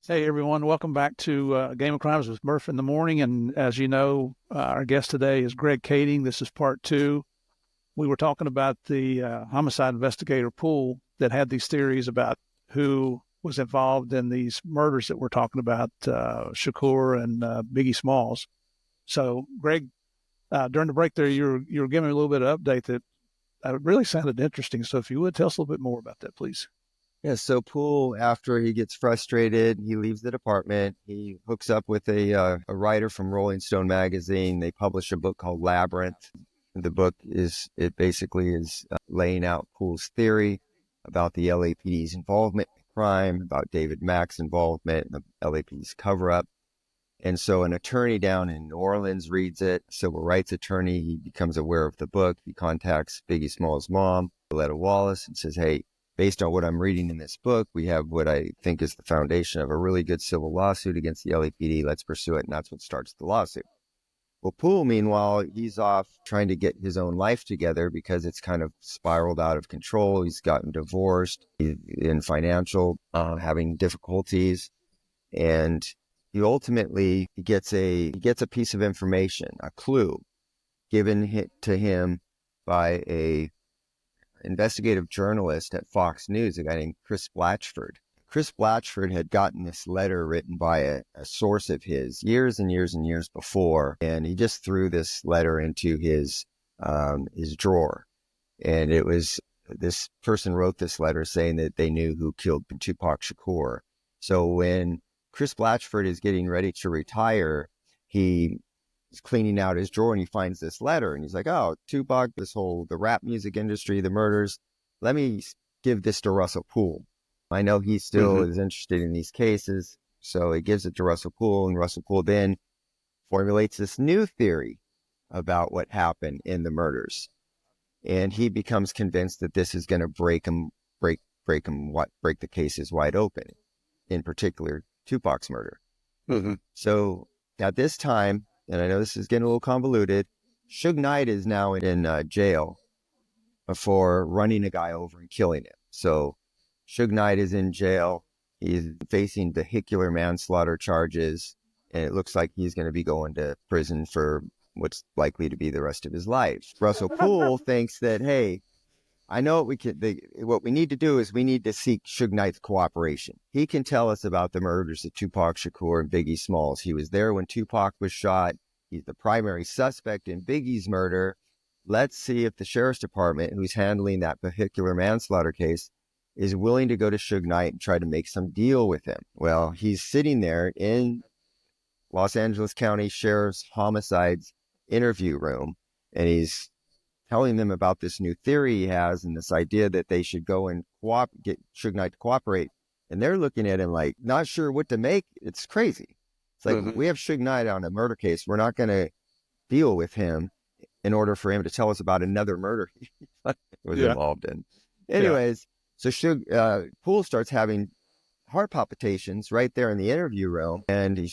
Hey everyone, welcome back to Game of Crimes with Murph in the morning. And as you know, our guest today is Greg Kading. This is part two. We were talking about the homicide investigator pool that had these theories about who was involved in these murders that we're talking about, Shakur and Biggie Smalls. So, Greg, during the break there, you were giving me a little bit of update that really sounded interesting. So, if you would tell us a little bit more about that, please. Yeah, so Poole, after he gets frustrated, he leaves the department. He hooks up with a writer from Rolling Stone magazine. They publish a book called Labyrinth. The book basically is laying out Poole's theory about the LAPD's involvement in crime, about David Mack's involvement in the LAPD's cover-up. And so an attorney down in New Orleans reads it, civil rights attorney. He becomes aware of the book. He contacts Biggie Smalls' mom, Letta Wallace, and says, hey, based on what I'm reading in this book, we have what I think is the foundation of a really good civil lawsuit against the LAPD. Let's pursue it. And that's what starts the lawsuit. Well, Poole, meanwhile, he's off trying to get his own life together because it's kind of spiraled out of control. He's gotten divorced. He's in financial, having difficulties. And he ultimately gets a piece of information, a clue given to him by a investigative journalist at Fox News, a guy named Chris Blatchford. Chris Blatchford had gotten this letter written by a source of his years and years and years before, and he just threw this letter into his drawer. And it was, this person wrote this letter saying that they knew who killed Tupac Shakur. So when Chris Blatchford is getting ready to retire, he cleaning out his drawer and he finds this letter and he's like, oh, Tupac, the rap music industry, the murders, let me give this to Russell Poole. I know he still is interested in these cases. So he gives it to Russell Poole, and Russell Poole then formulates this new theory about what happened in the murders. And he becomes convinced that this is going to break the cases wide open, in particular Tupac's murder. So at this time, and I know this is getting a little convoluted, Suge Knight is now in jail for running a guy over and killing him. So Suge Knight is in jail. He's facing vehicular manslaughter charges, and it looks like he's going to be going to prison for what's likely to be the rest of his life. Russell Poole thinks that, hey, I know what we need to do is we need to seek Suge Knight's cooperation. He can tell us about the murders of Tupac Shakur and Biggie Smalls. He was there when Tupac was shot. He's the primary suspect in Biggie's murder. Let's see if the sheriff's department, who's handling that vehicular manslaughter case, is willing to go to Suge Knight and try to make some deal with him. Well, he's sitting there in Los Angeles County Sheriff's Homicide's interview room, and he's telling them about this new theory he has and this idea that they should go and get Suge Knight to cooperate. And they're looking at him like, not sure what to make. It's crazy. It's like, we have Suge Knight on a murder case. We're not going to deal with him in order for him to tell us about another murder he was involved in. Anyways, so Poole starts having heart palpitations right there in the interview room. And he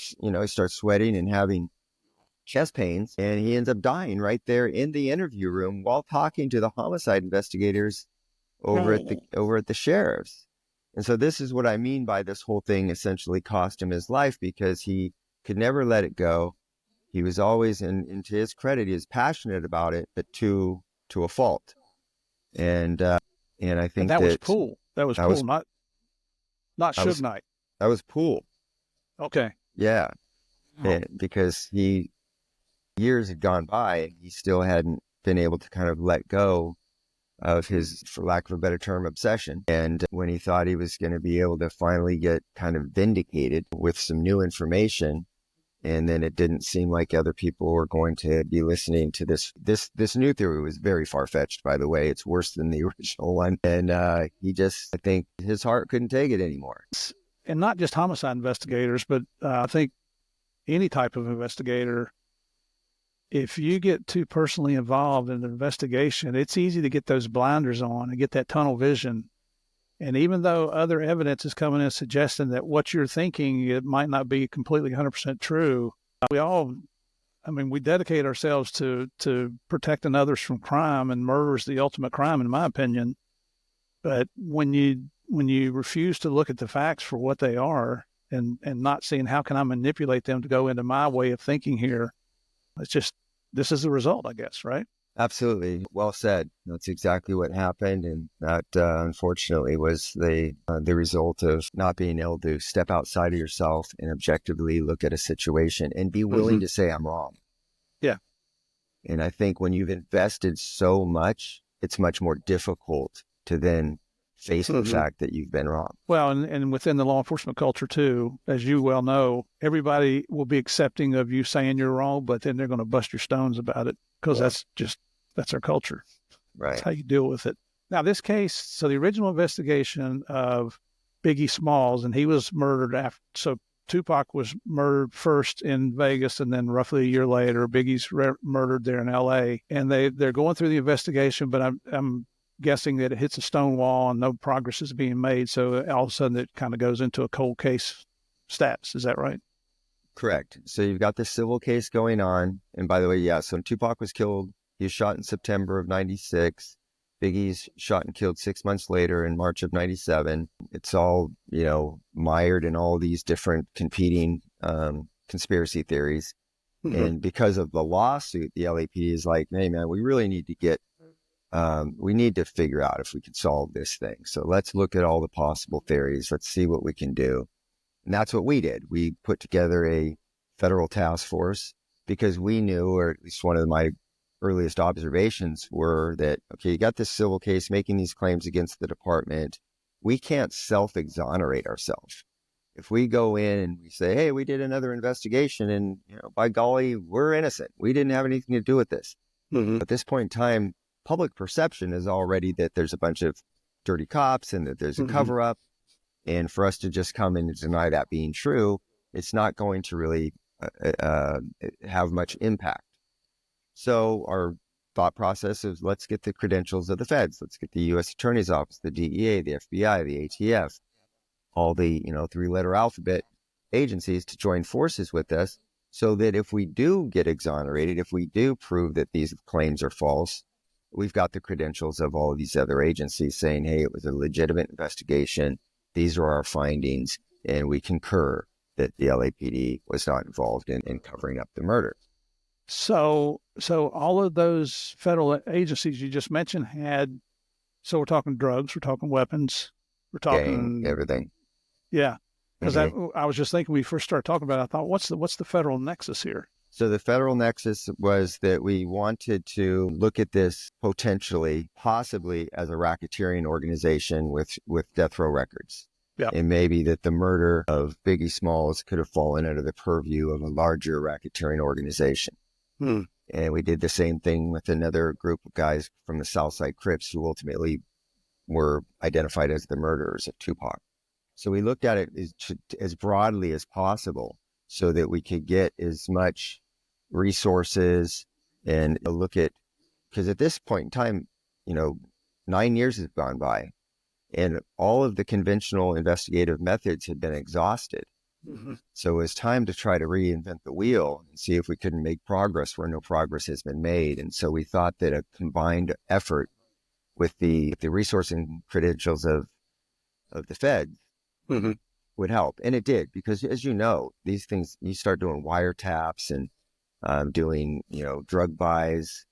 starts sweating and having chest pains, and he ends up dying right there in the interview room while talking to the homicide investigators over at the sheriff's. And so this is what I mean by this whole thing essentially cost him his life, because he could never let it go. He was always, and to his credit, he is passionate about it, but to a fault. And I think that was Poole. That was Poole, not Suge Knight. That was Poole. Okay. Yeah. And because years had gone by and he still hadn't been able to kind of let go of his, for lack of a better term, obsession. And when he thought he was going to be able to finally get kind of vindicated with some new information, and then it didn't seem like other people were going to be listening to this new theory was very far-fetched, by the way. It's worse than the original one. And I think his heart couldn't take it anymore. And not just homicide investigators, but I think any type of investigator, if you get too personally involved in an investigation, it's easy to get those blinders on and get that tunnel vision. And even though other evidence is coming in suggesting that what you're thinking, it might not be completely 100% true, we dedicate ourselves to protecting others from crime, and murder is the ultimate crime, in my opinion. But when you refuse to look at the facts for what they are and not seeing how can I manipulate them to go into my way of thinking here. It's just, this is the result, I guess, right? Absolutely. Well said. That's exactly what happened. And that, unfortunately, was the result of not being able to step outside of yourself and objectively look at a situation and be willing to say, I'm wrong. Yeah. And I think when you've invested so much, it's much more difficult to then face the fact that you've been wrong. Well, and within the law enforcement culture too, as you well know, everybody will be accepting of you saying you're wrong, but then they're going to bust your stones about it because that's our culture. Right. That's how you deal with it. Now, this case, so the original investigation of Biggie Smalls, and he was murdered after, so Tupac was murdered first in Vegas, and then roughly a year later, Biggie's murdered there in L.A. And they're going through the investigation, but I'm guessing that it hits a stone wall and no progress is being made. So all of a sudden, it kind of goes into a cold case status. Is that right? Correct. So you've got this civil case going on. And by the way, yeah, so Tupac was killed. He was shot in September of 96. Biggie's shot and killed 6 months later in March of 97. It's all, mired in all these different competing conspiracy theories. And because of the lawsuit, the LAPD is like, hey, man, we really need to we need to figure out if we can solve this thing. So let's look at all the possible theories. Let's see what we can do. And that's what we did. We put together a federal task force because we knew, or at least one of my earliest observations were that, okay, you got this civil case making these claims against the department. We can't self-exonerate ourselves. If we go in and we say, hey, we did another investigation and, by golly, we're innocent. We didn't have anything to do with this. At this point in time, public perception is already that there's a bunch of dirty cops and that there's a cover-up. And for us to just come in and deny that being true, it's not going to really have much impact. So our thought process is, let's get the credentials of the feds. Let's get the U.S. Attorney's Office, the DEA, the FBI, the ATF, all the, three-letter alphabet agencies to join forces with us so that if we do get exonerated, if we do prove that these claims are false, we've got the credentials of all of these other agencies saying, hey, it was a legitimate investigation. These are our findings, and we concur that the LAPD was not involved in covering up the murder. So all of those federal agencies you just mentioned so we're talking drugs, we're talking weapons, we're talking everything. Yeah, because I was just thinking when we first started talking about it, I thought, what's the federal nexus here? So the federal nexus was that we wanted to look at this possibly as a racketeering organization with death row records. Yeah. And maybe that the murder of Biggie Smalls could have fallen under the purview of a larger racketeering organization. And we did the same thing with another group of guys from the Southside Crips who ultimately were identified as the murderers of Tupac. So we looked at it as broadly as possible so that we could get as much resources and look at, because at this point in time, 9 years has gone by and all of the conventional investigative methods had been exhausted. So it was time to try to reinvent the wheel and see if we couldn't make progress where no progress has been made. And so we thought that a combined effort with the resource and credentials of the Fed would help. And it did, because as you know, these things, you start doing wiretaps and doing, drug buys,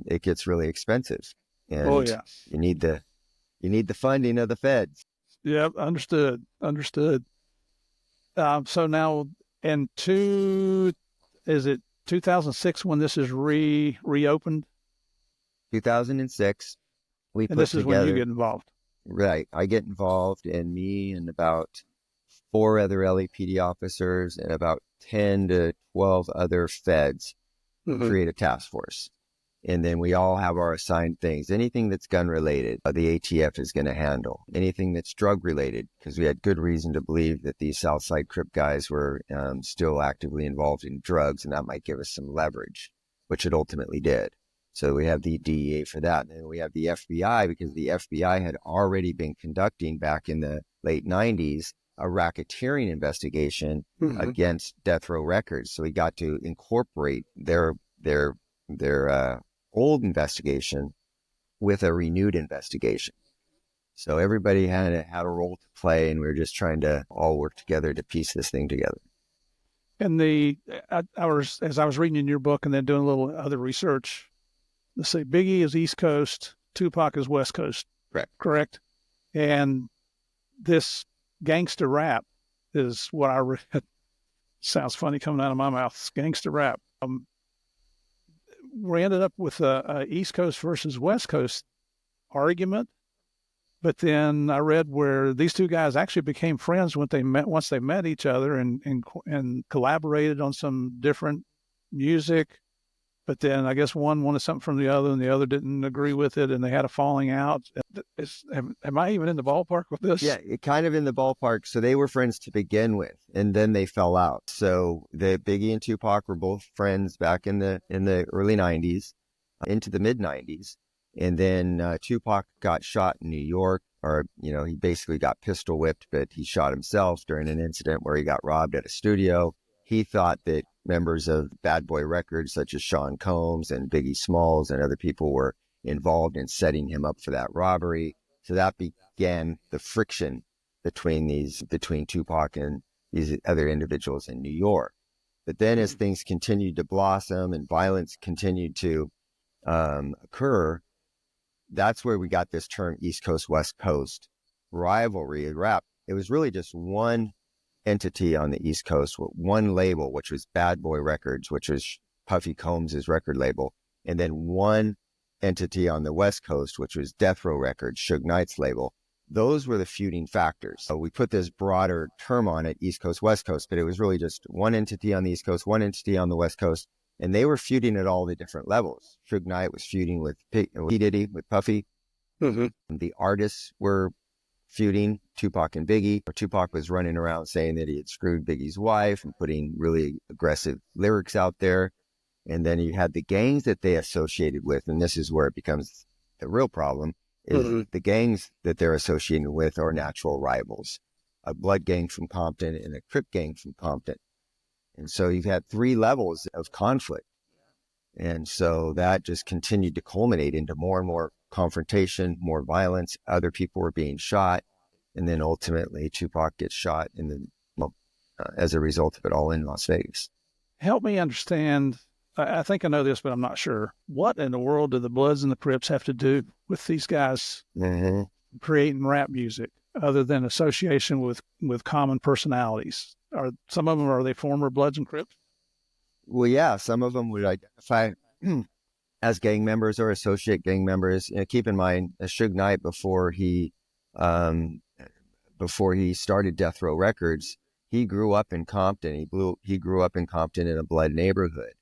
it gets really expensive. And you need the funding of the feds. Yeah, understood. So now, is it 2006 when this is reopened? 2006. And this is when you get involved. Right. I get involved, and me and about 4 other LAPD officers and about 10 to 12 other feds create a task force. And then we all have our assigned things. Anything that's gun related, the ATF is going to handle. Anything that's drug related, because we had good reason to believe that these Southside Crip guys were still actively involved in drugs, and that might give us some leverage, which it ultimately did. So we have the DEA for that. And then we have the FBI, because the FBI had already been conducting back in the late 90s a racketeering investigation against death row records. So we got to incorporate their old investigation with a renewed investigation. So everybody had a role to play, and we were just trying to all work together to piece this thing together. And as I was reading in your book and then doing a little other research, let's say Biggie is East Coast, Tupac is West Coast. Correct. And this gangster rap is what I read. Sounds funny coming out of my mouth. It's gangster rap. We ended up with a East Coast versus West Coast argument. But then I read where these two guys actually became friends once they met each other and collaborated on some different music. But then I guess one wanted something from the other and the other didn't agree with it, and they had a falling out. Am I even in the ballpark with this? Yeah, kind of in the ballpark. So they were friends to begin with, and then they fell out. So the Biggie and Tupac were both friends back in the early 90s, into the mid 90s. And then Tupac got shot in New York, or, he basically got pistol whipped, but he shot himself during an incident where he got robbed at a studio. He thought that members of Bad Boy Records, such as Sean Combs and Biggie Smalls and other people, were involved in setting him up for that robbery. So that began the friction between Tupac and these other individuals in New York. But then as things continued to blossom and violence continued to occur, that's where we got this term East Coast, West Coast rivalry rap. It was really just one entity on the East Coast with one label, which was Bad Boy Records, which was Puffy Combs' record label, and then one entity on the West Coast, which was Death Row Records, Suge Knight's label. Those were the feuding factors. So we put this broader term on it, East Coast, West Coast, but it was really just one entity on the East Coast, one entity on the West Coast, and they were feuding at all the different levels. Suge Knight was feuding with P. Diddy, with Puffy. Mm-hmm. The artists were feuding, Tupac and Biggie. Tupac was running around saying that he had screwed Biggie's wife and putting really aggressive lyrics out there. And then you had the gangs that they associated with, and this is where it becomes the real problem, is the gangs that they're associated with are natural rivals. A blood gang from Compton and a Crip gang from Compton. And so you've had three levels of conflict. And so that just continued to culminate into more and more confrontation, more violence. Other people were being shot. And then ultimately Tupac gets shot as a result of it all in Las Vegas. Help me understand. I think I know this, but I'm not sure. What in the world do the Bloods and the Crips have to do with these guys creating rap music other than association with common personalities? Are some of them, are they former Bloods and Crips? Well, yeah, some of them would identify as gang members or associate gang members. Keep in mind, Suge Knight, before he started Death Row Records, he grew up in Compton. He grew up in Compton in a Blood neighborhood.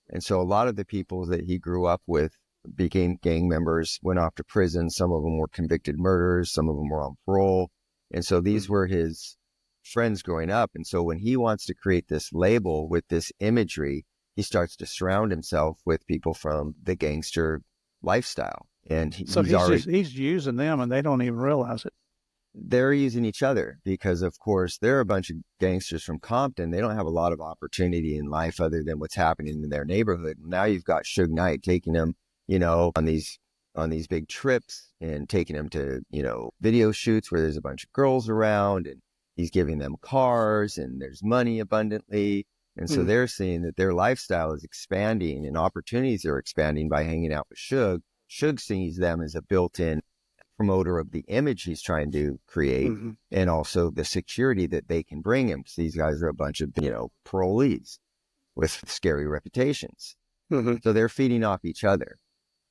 And so a lot of the people that he grew up with became gang members, went off to prison. Some of them were convicted murderers. Some of them were on parole. And so these were his friends growing up. And so when he wants to create this label with this imagery, he starts to surround himself with people from the gangster lifestyle. And he's using them and they don't even realize it. They're using each other because, of course, they're a bunch of gangsters from Compton. They don't have a lot of opportunity in life other than what's happening in their neighborhood. Now you've got Suge Knight taking them, on these big trips and taking them to, video shoots where there's a bunch of girls around, and he's giving them cars and there's money abundantly. And so they're seeing that their lifestyle is expanding and opportunities are expanding by hanging out with Suge. Suge sees them as a built-in promoter of the image he's trying to create, and also the security that they can bring him. So these guys are a bunch of, parolees with scary reputations. So they're feeding off each other.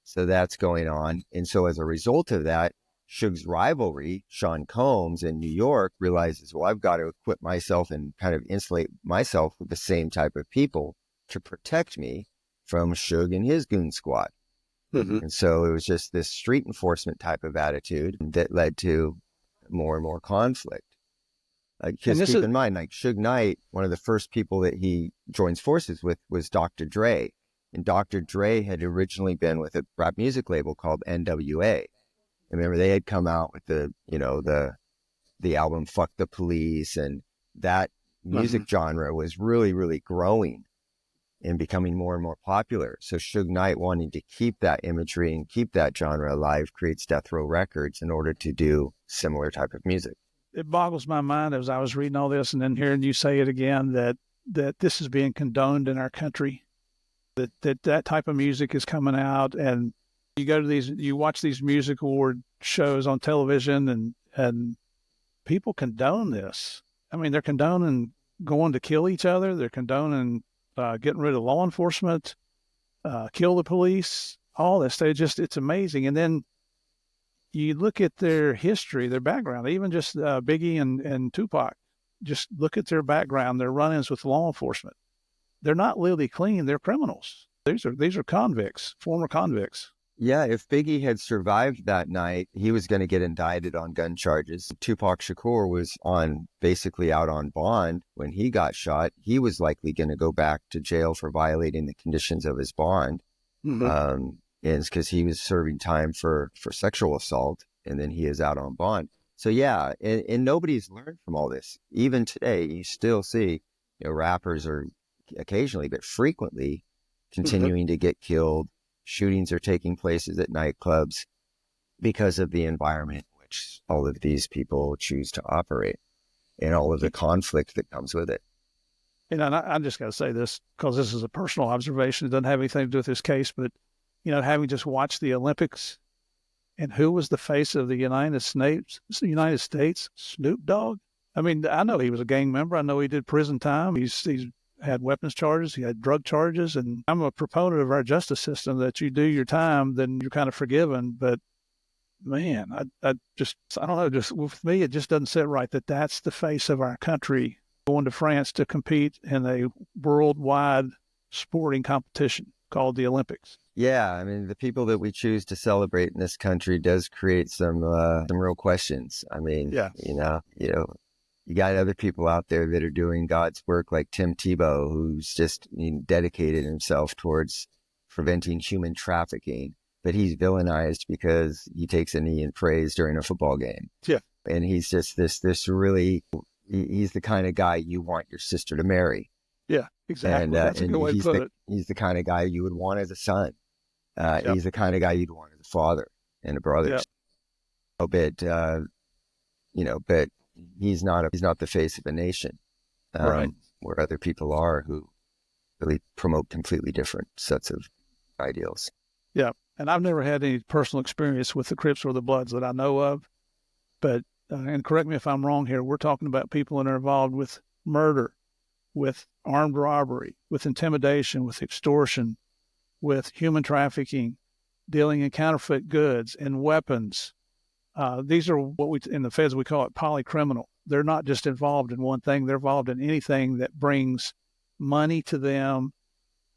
So that's going on. And so as a result of that, Suge's rivalry, Sean Combs in New York, realizes, well, I've got to equip myself and kind of insulate myself with the same type of people to protect me from Suge and his goon squad. And so it was just this street enforcement type of attitude that led to more and more conflict. Because keep in mind, like Suge Knight, one of the first people that he joins forces with was Dr. Dre. And Dr. Dre had originally been with a rap music label called NWA. Remember, they had come out with the album Fuck the Police, and that music genre was really, really growing. and becoming more and more popular. So Suge Knight, wanting to keep that imagery and keep that genre alive, creates Death Row Records in order to do similar type of music. It boggles my mind as I was reading all this and then hearing you say it again, that this is being condoned in our country, that type of music is coming out, and you watch these music award shows on television, and people condone this. I mean, they're condoning going to kill each other. They're condoning getting rid of law enforcement, kill the police, all this. It's amazing. And then you look at their history, their background, even just Biggie and Tupac. Just look at their background, their run-ins with law enforcement. They're not literally clean. They're criminals. These are convicts, former convicts. Yeah, if Biggie had survived that night, he was going to get indicted on gun charges. Tupac Shakur was basically out on bond when he got shot. He was likely going to go back to jail for violating the conditions of his bond. Mm-hmm. And it's because he was serving time for sexual assault, and then he is out on bond. So yeah, and nobody's learned from all this. Even today, you still see, rappers are occasionally, but frequently, continuing to get killed. Shootings are taking places at nightclubs because of the environment in which all of these people choose to operate and all of the conflict that comes with it. And I just got to say this because this is a personal observation. It doesn't have anything to do with this case, but, having just watched the Olympics, and who was the face of the United States? Snoop Dogg. I mean, I know he was a gang member. I know he did prison time. He's had weapons charges. He had drug charges. And I'm a proponent of our justice system that you do your time, then you're kind of forgiven. But man, I don't know, just with me, it just doesn't sit right that that's the face of our country going to France to compete in a worldwide sporting competition called the Olympics. Yeah, I mean, the people that we choose to celebrate in this country does create some real questions. I mean, yeah. You got other people out there that are doing God's work, like Tim Tebow, who's just dedicated himself towards preventing human trafficking, but he's villainized because he takes a knee and prays during a football game. Yeah. And he's just this really, he's the kind of guy you want your sister to marry. Yeah, exactly. And, that's a good way to put it. He's the kind of guy you would want as a son. He's the kind of guy you'd want as a father and a brother. Yep. But he's not the face of a nation, right? Where other people are who really promote completely different sets of ideals. Yeah, and I've never had any personal experience with the Crips or the Bloods that I know of, but and correct me if I'm wrong here. We're talking about people that are involved with murder, with armed robbery, with intimidation, with extortion, with human trafficking, dealing in counterfeit goods and weapons. These are what in the feds, we call it polycriminal. They're not just involved in one thing. They're involved in anything that brings money to them,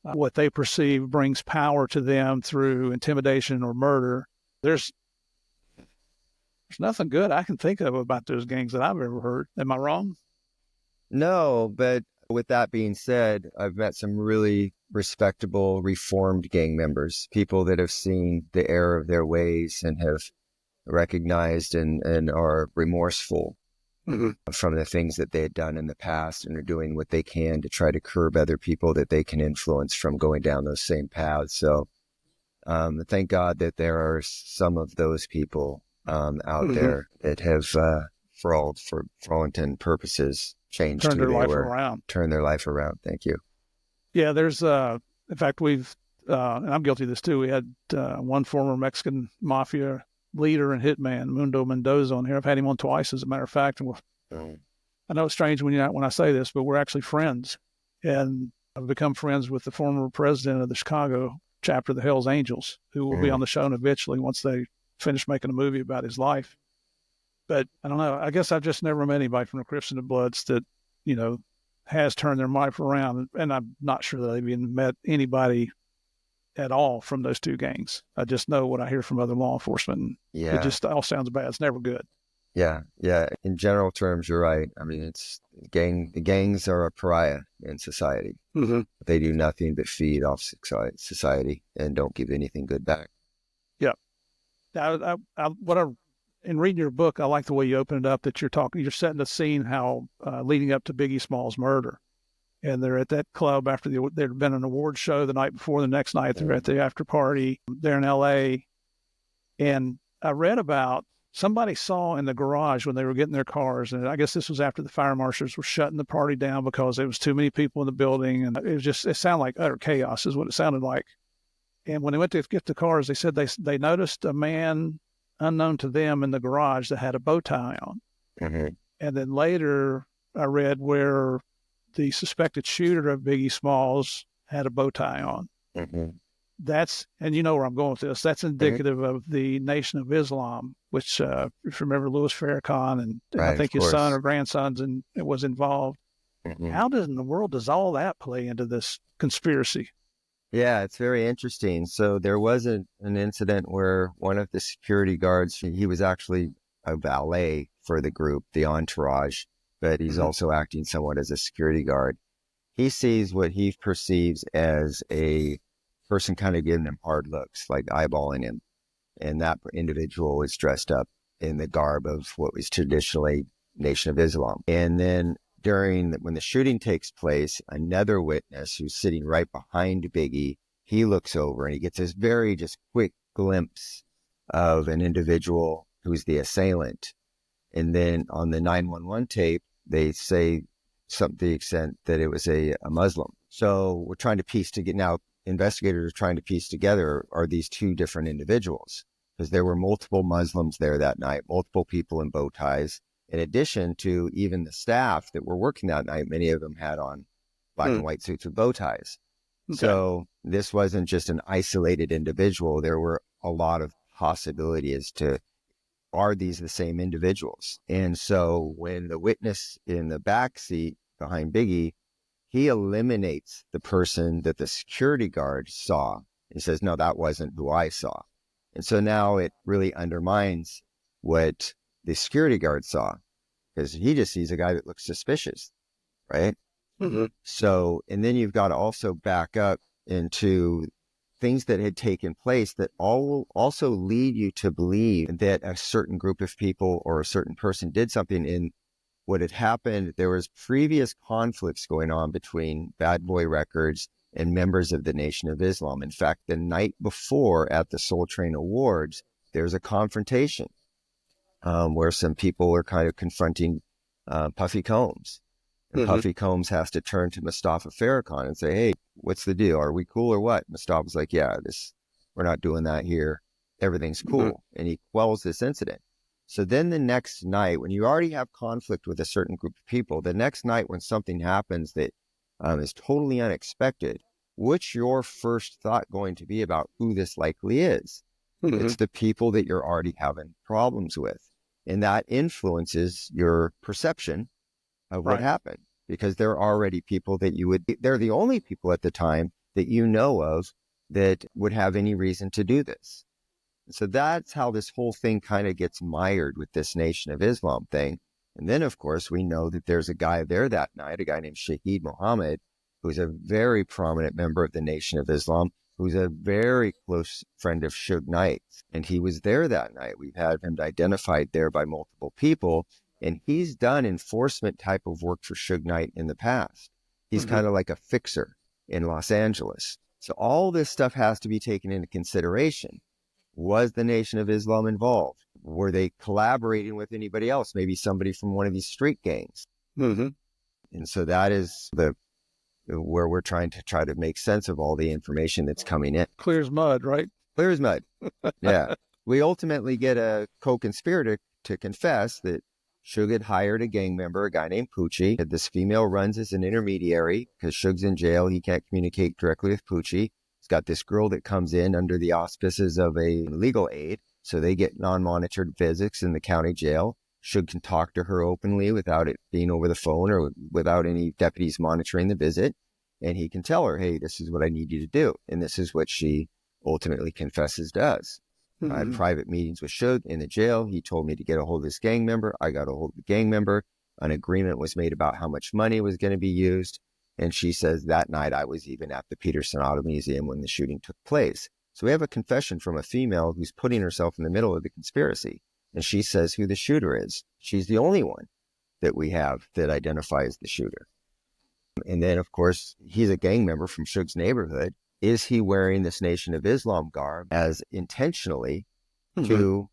what they perceive brings power to them through intimidation or murder. There's nothing good I can think of about those gangs that I've ever heard. Am I wrong? No, but with that being said, I've met some really respectable, reformed gang members, people that have seen the error of their ways and have recognized and are remorseful from the things that they had done in the past and are doing what they can to try to curb other people that they can influence from going down those same paths. So thank God that there are some of those people out there that have, for all intent and purposes, changed turned their life around. Turned their life around. Thank you. Yeah, there's in fact, we've and I'm guilty of this too. We had one former Mexican mafia leader and hitman, Mundo Mendoza, on here. I've had him on twice, as a matter of fact. And I know it's strange when I say this, but we're actually friends. And I've become friends with the former president of the Chicago chapter of the Hells Angels, who will be on the show eventually once they finish making a movie about his life. But I don't know. I guess I've just never met anybody from the Crips and the Bloods that, has turned their life around. And I'm not sure that I've even met anybody at all from those two gangs. I just know what I hear from other law enforcement. Yeah. It just all sounds bad. It's never good. Yeah. In general terms, you're right. I mean, the gangs are a pariah in society. They do nothing but feed off society and don't give anything good back. Yeah. In reading your book, I like the way you open it up, that you're setting the scene how leading up to Biggie Small's murder. and they're at that club after there'd been an award show the night before. The next night, they're at the after party. They're in L.A., and I read about somebody saw in the garage when they were getting their cars, and I guess this was after the fire marshals were shutting the party down because there was too many people in the building, and it sounded like utter chaos is what it sounded like. And when they went to get the cars, they said they noticed a man unknown to them in the garage that had a bow tie on. Mm-hmm. And then later I read where the suspected shooter of Biggie Smalls had a bow tie on. Mm-hmm. And you know where I'm going with this, that's indicative of the Nation of Islam, which, if you remember Louis Farrakhan, and Right, I think his son or grandson's was involved. Mm-hmm. How in the world does all that play into this conspiracy? Yeah, it's very interesting. So there was an incident where one of the security guards, he was actually a valet for the group, the entourage, but he's also acting somewhat as a security guard. He sees what he perceives as a person kind of giving him hard looks, like eyeballing him. And that individual was dressed up in the garb of what was traditionally Nation of Islam. And then when the shooting takes place, another witness who's sitting right behind Biggie, he looks over and he gets this very just quick glimpse of an individual who's the assailant. And then on the 911 tape, they say something to the extent that it was a Muslim. So we're trying to now investigators are trying to piece together, are these two different individuals? Because there were multiple Muslims there that night, multiple people in bow ties. In addition to even the staff that were working that night, many of them had on black and white suits with bow ties. Okay. So this wasn't just an isolated individual. There were a lot of possibility as to, are these the same individuals? And so when the witness in the back seat behind Biggie, he eliminates the person that the security guard saw and says, no, that wasn't who I saw. And so now it really undermines what the security guard saw, because he just sees a guy that looks suspicious, right? Mm-hmm. So, and then you've got to also back up into things that had taken place that all will also lead you to believe that a certain group of people or a certain person did something. In what had happened, there was previous conflicts going on between Bad Boy Records and members of the Nation of Islam. In fact, the night before at the Soul Train Awards, there's a confrontation where some people are kind of confronting Puffy Combs. And Puffy Combs has to turn to Mustafa Farrakhan and say, hey, what's the deal? Are we cool or what? Mustafa's like, yeah, we're not doing that here. Everything's cool. And he quells this incident. So then the next night, when you already have conflict with a certain group of people, the next night when something happens that is totally unexpected, what's your first thought going to be about who this likely is? It's the people that you're already having problems with. And that influences your perception of what happened, because they're already people that they're the only people at the time that you know of that would have any reason to do this. So that's how this whole thing kind of gets mired with this Nation of Islam thing. And then, of course, we know that there's a guy there that night, a guy named Shaheed Muhammad, who's a very prominent member of the Nation of Islam, who's a very close friend of Suge Knight. And he was there that night. We've had him identified there by multiple people. And he's done enforcement type of work for Suge Knight in the past. He's kind of like a fixer in Los Angeles. So all this stuff has to be taken into consideration. Was the Nation of Islam involved? Were they collaborating with anybody else? Maybe somebody from one of these street gangs. And so that is where we're trying to make sense of all the information that's coming in. Clear as mud, right? Clear as mud. Yeah. We ultimately get a co-conspirator to confess that Suge had hired a gang member, a guy named Poochie. This female runs as an intermediary because Suge's in jail. He can't communicate directly with Poochie. He's got this girl that comes in under the auspices of a legal aid. So they get non-monitored visits in the county jail. Suge can talk to her openly without it being over the phone or without any deputies monitoring the visit. And he can tell her, hey, this is what I need you to do. And this is what she ultimately confesses does. I had private meetings with Suge in the jail. He told me to get a hold of this gang member. I got a hold of the gang member. An agreement was made about how much money was going to be used. And she says that night I was even at the Peterson Auto Museum when the shooting took place. So we have a confession from a female who's putting herself in the middle of the conspiracy. And she says who the shooter is. She's the only one that we have that identifies the shooter. And then, of course, he's a gang member from Suge's neighborhood. Is he wearing this Nation of Islam garb as intentionally to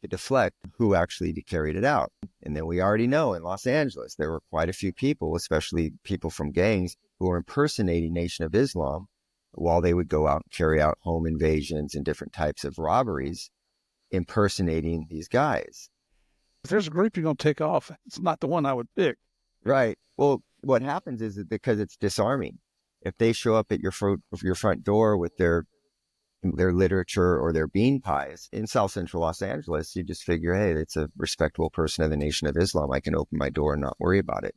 deflect who actually carried it out? And then we already know in Los Angeles, there were quite a few people, especially people from gangs, who were impersonating Nation of Islam while they would go out and carry out home invasions and different types of robberies, impersonating these guys. If there's a group you're going to take off, it's not the one I would pick. Right. Well, what happens is that because it's disarming. If they show up at your front door with their literature or their bean pies in South Central Los Angeles, you just figure, hey, it's a respectable person of the Nation of Islam. I can open my door and not worry about it.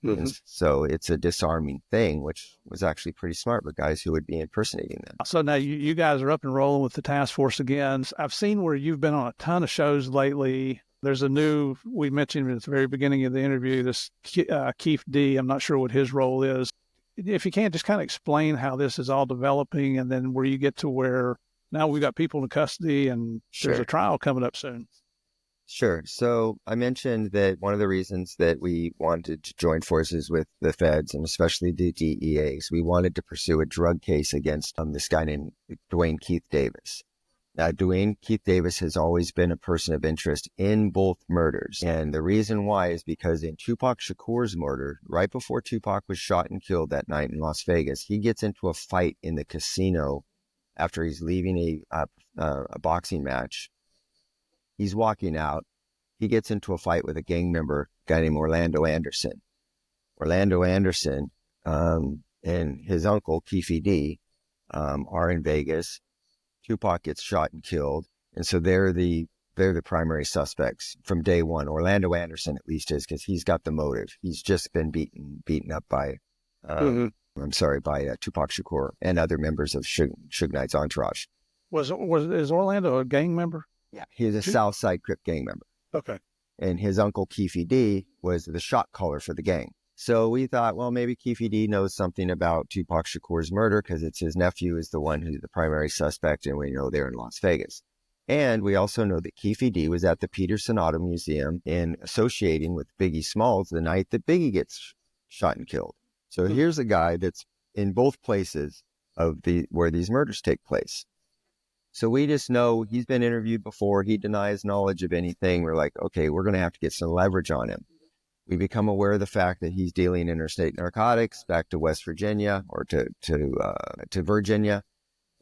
Mm-hmm. And so it's a disarming thing, which was actually pretty smart for guys who would be impersonating them. So now you guys are up and rolling with the task force again. I've seen where you've been on a ton of shows lately. There's a new, we mentioned at the very beginning of the interview, this Keith D. I'm not sure what his role is. If you can't just kind of explain how this is all developing, and then where you get to where now we've got people in custody and There's a trial coming up soon. Sure. So I mentioned that one of the reasons that we wanted to join forces with the feds and especially the DEA is we wanted to pursue a drug case against this guy named Dwayne Keith Davis. Now, Dwayne Keith Davis has always been a person of interest in both murders. And the reason why is because in Tupac Shakur's murder, right before Tupac was shot and killed that night in Las Vegas, he gets into a fight in the casino after he's leaving a boxing match. He's walking out. He gets into a fight with a gang member, a guy named Orlando Anderson. Orlando Anderson and his uncle, Keefe D, are in Vegas. Tupac gets shot and killed. And so they're the primary suspects from day one. Orlando Anderson at least is, because he's got the motive. He's just been beaten up by, by Tupac Shakur and other members of Suge Knight's entourage. Is Orlando a gang member? Yeah, he's a Southside Crip gang member. Okay. And his uncle, Keefe D, was the shot caller for the gang. So we thought, well, maybe Keefe D knows something about Tupac Shakur's murder because it's his nephew is the one who's the primary suspect, and we know they're in Las Vegas. And we also know that Keefe D was at the Peterson Auto Museum in associating with Biggie Smalls the night that Biggie gets shot and killed. So here's a guy that's in both places of where these murders take place. So we just know he's been interviewed before. He denies knowledge of anything. We're like, okay, we're going to have to get some leverage on him. We become aware of the fact that he's dealing interstate narcotics back to West Virginia or to Virginia.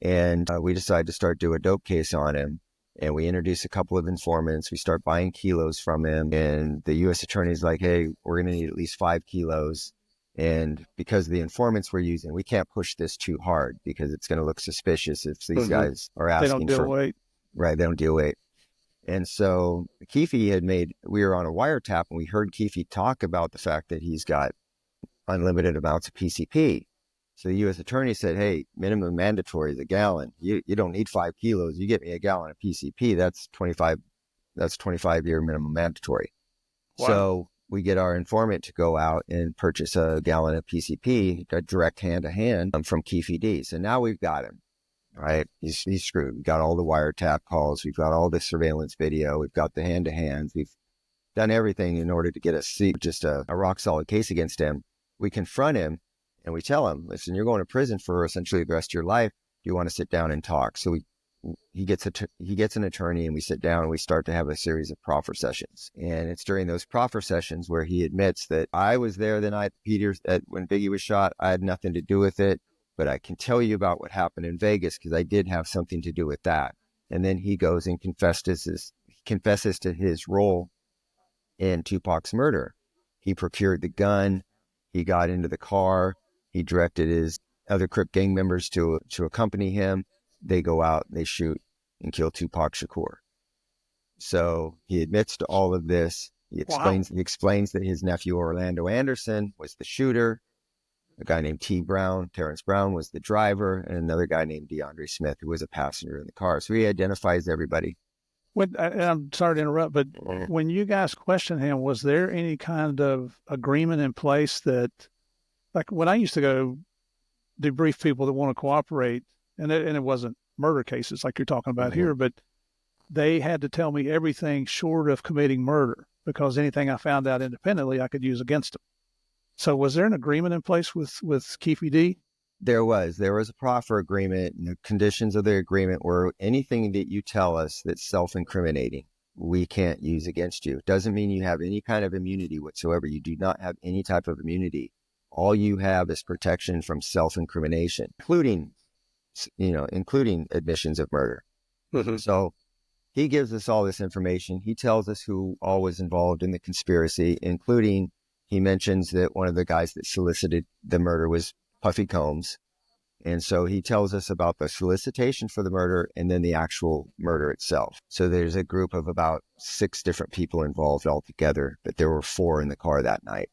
And we decide to start do a dope case on him. And we introduce a couple of informants. We start buying kilos from him. And the U.S. attorney's like, hey, we're going to need at least 5 kilos. And because of the informants we're using, we can't push this too hard because it's going to look suspicious if these guys are asking they don't deal weight. Right, they don't deal weight. And so Keefe we were on a wiretap and we heard Keefe talk about the fact that he's got unlimited amounts of PCP. So the U.S. attorney said, hey, minimum mandatory is a gallon. You don't need 5 kilos. You get me a gallon of PCP. That's 25-year minimum mandatory. Wow. So we get our informant to go out and purchase a gallon of PCP, a direct hand-to-hand from Keefe D. So now we've got him, right? He's screwed. We've got all the wiretap calls. We've got all the surveillance video. We've got the hand-to-hands. We've done everything in order to get a rock-solid case against him. We confront him, and we tell him, listen, you're going to prison for essentially the rest of your life. Do you want to sit down and talk? So he gets an attorney, and we sit down and we start to have a series of proffer sessions. And it's during those proffer sessions where he admits that I was there the night when Biggie was shot. I had nothing to do with it, but I can tell you about what happened in Vegas because I did have something to do with that. And then he goes and confesses to his role in Tupac's murder. He procured the gun. He got into the car. He directed his other Crip gang members to accompany him. They go out, they shoot and kill Tupac Shakur. So he admits to all of this. He explains that his nephew Orlando Anderson was the shooter. A guy named Terrence Brown was the driver, and another guy named DeAndre Smith, who was a passenger in the car. So he identifies everybody. I'm sorry to interrupt, but when you guys questioned him, was there any kind of agreement in place that, like when I used to go debrief people that want to cooperate, and it wasn't murder cases like you're talking about here, but they had to tell me everything short of committing murder because anything I found out independently I could use against them. So was there an agreement in place with KPD? There was a proffer agreement, and the conditions of the agreement were anything that you tell us that's self-incriminating, we can't use against you. It doesn't mean you have any kind of immunity whatsoever. You do not have any type of immunity. All you have is protection from self-incrimination, including admissions of murder. Mm-hmm. So he gives us all this information. He tells us who all was involved in the conspiracy, including he mentions that one of the guys that solicited the murder was Puffy Combs. And so he tells us about the solicitation for the murder and then the actual murder itself. So there's a group of about 6 different people involved altogether, but there were 4 in the car that night.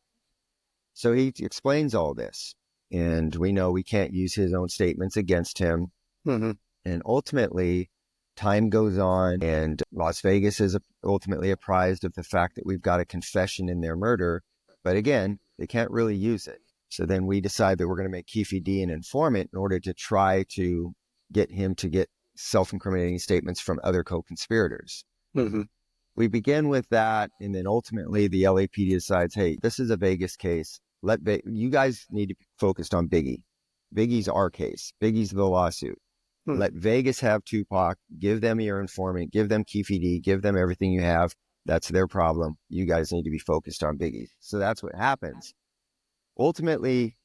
So he explains all this, and we know we can't use his own statements against him. Mm-hmm. And ultimately, time goes on, and Las Vegas is ultimately apprised of the fact that we've got a confession in their murder. But again, they can't really use it. So then we decide that we're going to make Keefe D an informant in order to try to get him to get self-incriminating statements from other co-conspirators. Mm-hmm. We begin with that, and then ultimately the LAPD decides, hey, this is a Vegas case. You guys need to be focused on Biggie. Biggie's our case. Biggie's the lawsuit. Let Vegas have Tupac. Give them your informant. Give them Keefe D. Give them everything you have. That's their problem. You guys need to be focused on Biggie. So that's what happens. Ultimately,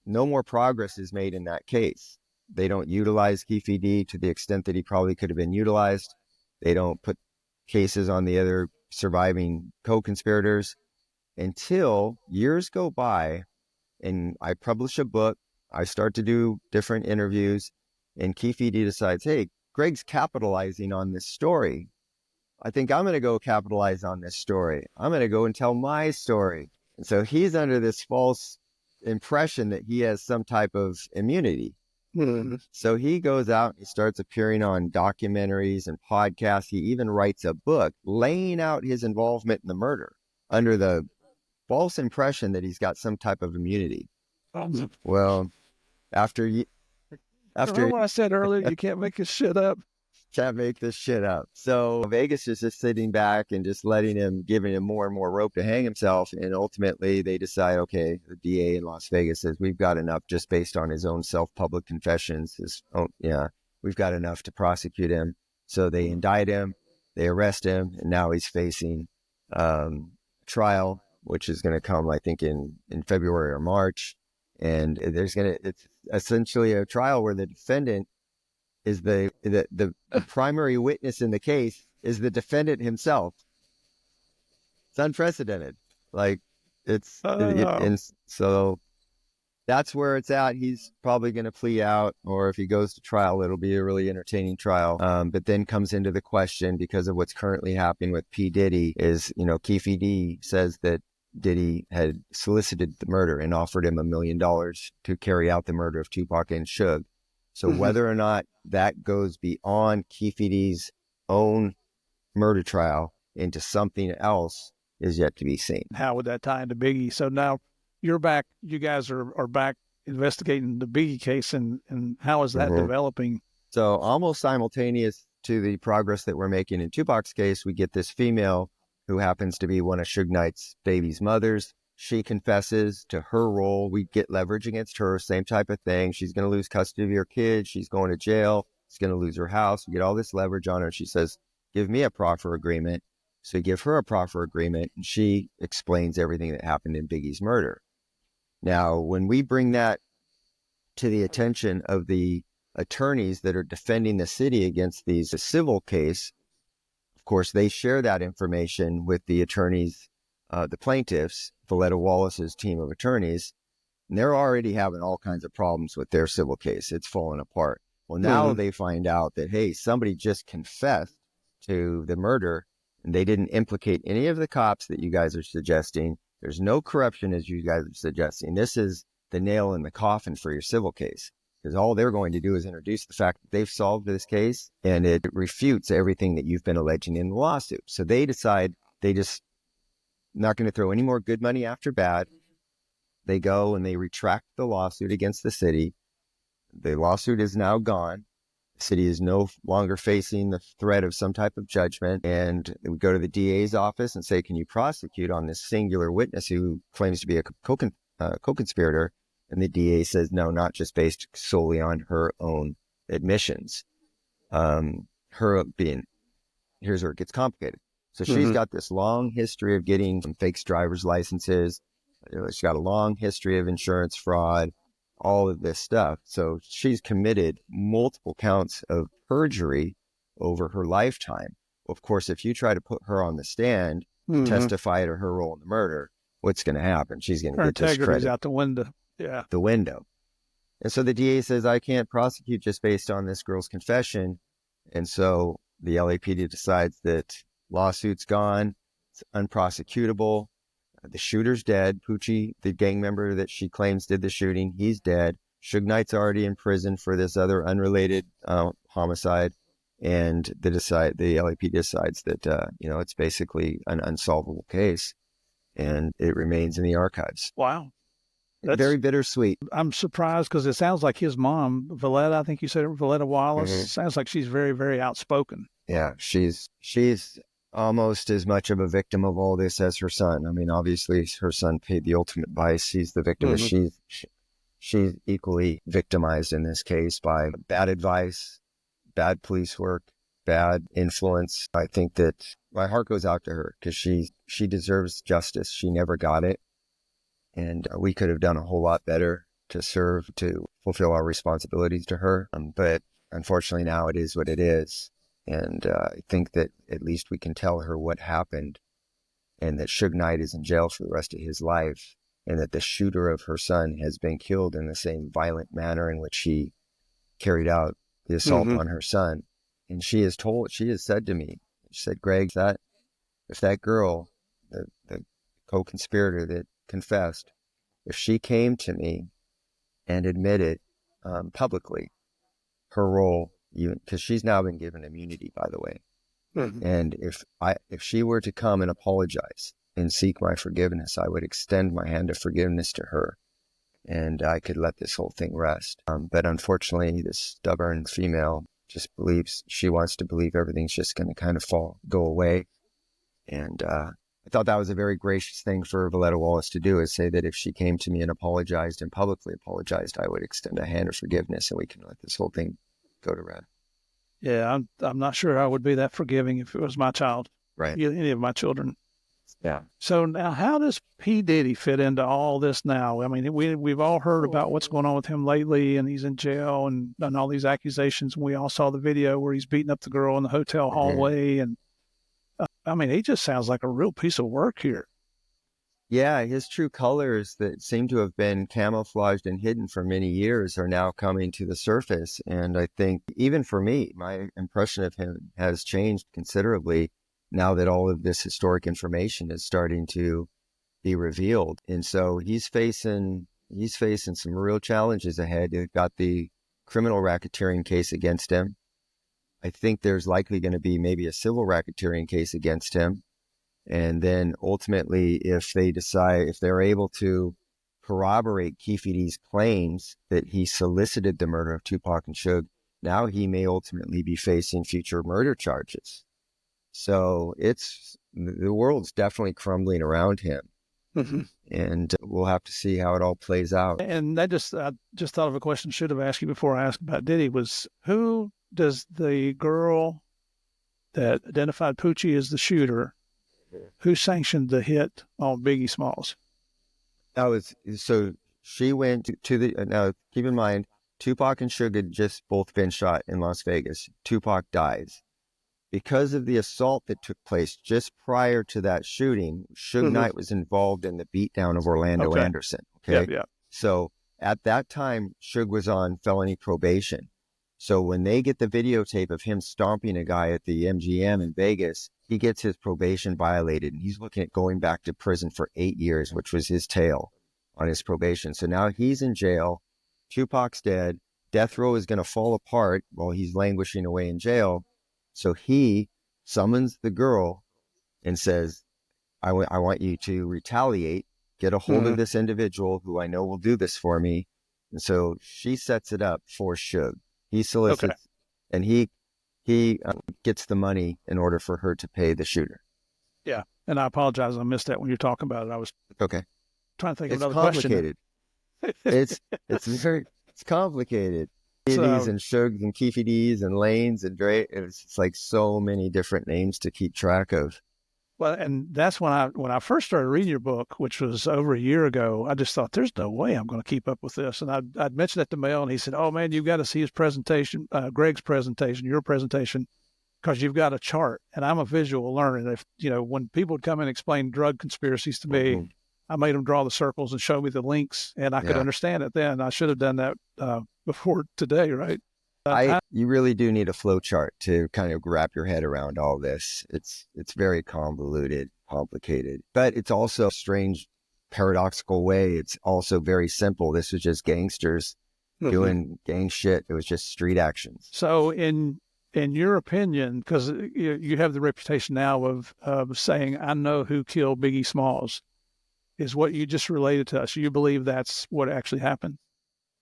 no more progress is made in that case. They don't utilize Keefe D to the extent that he probably could have been utilized. They don't put cases on the other surviving co-conspirators until years go by, and I publish a book. I start to do different interviews, and Keefe D decides, hey, Greg's capitalizing on this story. I think I'm going to go capitalize on this story. I'm going to go and tell my story. And so he's under this false impression that he has some type of immunity. Mm-hmm. So he goes out and he starts appearing on documentaries and podcasts. He even writes a book laying out his involvement in the murder under the false impression that he's got some type of immunity. Well, after Remember what I said earlier, you can't make this shit up. Can't make this shit up. So Vegas is just sitting back and just giving him more and more rope to hang himself. And ultimately they decide, okay, the DA in Las Vegas says, we've got enough just based on his own self-public confessions. We've got enough to prosecute him. So they indict him, they arrest him, and now he's facing trial, which is going to come, I think, in February or March. And it's essentially a trial where the defendant is the primary witness in the case is the defendant himself. It's unprecedented. And so that's where it's at. He's probably going to plea out, or if he goes to trial, it'll be a really entertaining trial. But then comes into the question, because of what's currently happening with P. Diddy, is, Keefe D says that Diddy had solicited the murder and offered him $1 million to carry out the murder of Tupac and Suge. So whether or not that goes beyond Keefe D's own murder trial into something else is yet to be seen. How would that tie into Biggie? So now you guys are back investigating the Biggie case, and how is that developing? So almost simultaneous to the progress that we're making in Tupac's case, we get this female who happens to be one of Suge Knight's baby's mothers. She confesses to her role. We get leverage against her, same type of thing. She's going to lose custody of your kid. She's going to jail. She's going to lose her house. We get all this leverage on her. She says, give me a proffer agreement. So we give her a proffer agreement, and she explains everything that happened in Biggie's murder. Now, when we bring that to the attention of the attorneys that are defending the city against the civil case, of course, they share that information with the attorneys, the plaintiffs, Valletta Wallace's team of attorneys, and they're already having all kinds of problems with their civil case. It's falling apart. Well, now they find out that, hey, somebody just confessed to the murder, and they didn't implicate any of the cops that you guys are suggesting. There's no corruption, as you guys are suggesting. This is the nail in the coffin for your civil case, because all they're going to do is introduce the fact that they've solved this case, and it refutes everything that you've been alleging in the lawsuit. So they decide they just not going to throw any more good money after bad. They go and they retract the lawsuit against the city. The lawsuit is now gone. The city is no longer facing the threat of some type of judgment. And we go to the DA's office and say, can you prosecute on this singular witness who claims to be a co-conspirator. And the DA says, no, not just based solely on her own admissions. Her being, here's where it gets complicated. So she's got this long history of getting some fake driver's licenses. She's got a long history of insurance fraud, all of this stuff. So she's committed multiple counts of perjury over her lifetime. Of course, if you try to put her on the stand, testify to her role in the murder, what's going to happen? She's going to get discredited. Her integrity's out the window. Yeah. The window. And so the DA says, I can't prosecute just based on this girl's confession. And so the LAPD decides that lawsuit's gone, it's unprosecutable. The shooter's dead. Poochie, the gang member that she claims did the shooting, he's dead. Suge Knight's already in prison for this other unrelated homicide. And the LAPD decides that, it's basically an unsolvable case, and it remains in the archives. Wow. That's very bittersweet. I'm surprised because it sounds like his mom, Valletta, I think you said Valletta Wallace, sounds like she's very, very outspoken. Yeah, she's almost as much of a victim of all this as her son. I mean, obviously, her son paid the ultimate vice. He's the victim. She's equally victimized in this case by bad advice, bad police work, bad influence. I think that my heart goes out to her because she deserves justice. She never got it. And we could have done a whole lot better to fulfill our responsibilities to her. But unfortunately now it is what it is. And I think that at least we can tell her what happened, and that Suge Knight is in jail for the rest of his life, and that the shooter of her son has been killed in the same violent manner in which he carried out the assault on her son. And she has said to me, she said, Greg, if that girl, the co-conspirator that confessed, if she came to me and admitted publicly her role, because she's now been given immunity, by the way, and if she were to come and apologize and seek my forgiveness, I would extend my hand of forgiveness to her, and I could let this whole thing rest. But unfortunately, this stubborn female just she wants to believe everything's just going to kind of go away. And I thought that was a very gracious thing for Valletta Wallace to do, is say that if she came to me and apologized and publicly apologized, I would extend a hand of forgiveness and we can let this whole thing go to rest. Yeah, I'm not sure I would be that forgiving if it was my child, right? Any of my children. Yeah. So now, how does P. Diddy fit into all this now? I mean, we've all heard about what's going on with him lately, and he's in jail and all these accusations. We all saw the video where he's beating up the girl in the hotel hallway, and I mean, he just sounds like a real piece of work here. Yeah, his true colors that seem to have been camouflaged and hidden for many years are now coming to the surface. And I think even for me, my impression of him has changed considerably now that all of this historic information is starting to be revealed. And so he's facing some real challenges ahead. They've got the criminal racketeering case against him. I think there's likely going to be maybe a civil racketeering case against him. And then ultimately, if they're able to corroborate Keefe D's claims that he solicited the murder of Tupac and Suge, now he may ultimately be facing future murder charges. So the world's definitely crumbling around him. And we'll have to see how it all plays out. And I just thought of a question I should have asked you before I asked about Diddy, was who does the girl that identified Poochie as the shooter, who sanctioned the hit on Biggie Smalls? So she went to now keep in mind, Tupac and Suge had just both been shot in Las Vegas. Tupac dies. Because of the assault that took place just prior to that shooting, Suge Knight was involved in the beatdown of Orlando Anderson. Okay. Yeah. So at that time, Suge was on felony probation. So when they get the videotape of him stomping a guy at the MGM in Vegas, he gets his probation violated, and he's looking at going back to prison for 8 years, which was his tail on his probation. So now he's in jail. Tupac's dead. Death row is going to fall apart while he's languishing away in jail. So he summons the girl and says, I want you to retaliate, get a hold of this individual who I know will do this for me. And so she sets it up for Suge. He solicits and he gets the money in order for her to pay the shooter. Yeah. And I apologize. I missed that when you're talking about it. I was trying to think of It's another question. complicated. It's complicated. D's and Shugs and Keefy D's and Lanes and Dre. It's like so many different names to keep track of. Well, and that's when I first started reading your book, which was over a year ago. I just thought, there's no way I'm going to keep up with this. And I'd mentioned it to Mel, and he said, "Oh man, you've got to see his presentation, Greg's presentation, your presentation, because you've got a chart." And I'm a visual learner. And if when people would come and explain drug conspiracies to me, Mm-hmm. I made them draw the circles and show me the links, and I could understand it then. I should have done that before today, right? You really do need a flow chart to kind of wrap your head around all this. It's very convoluted, complicated, but it's also a strange, paradoxical way. It's also very simple. This was just gangsters doing gang shit. It was just street actions. So in your opinion, because you have the reputation now of saying, "I know who killed Biggie Smalls," is what you just related to us. You believe that's what actually happened?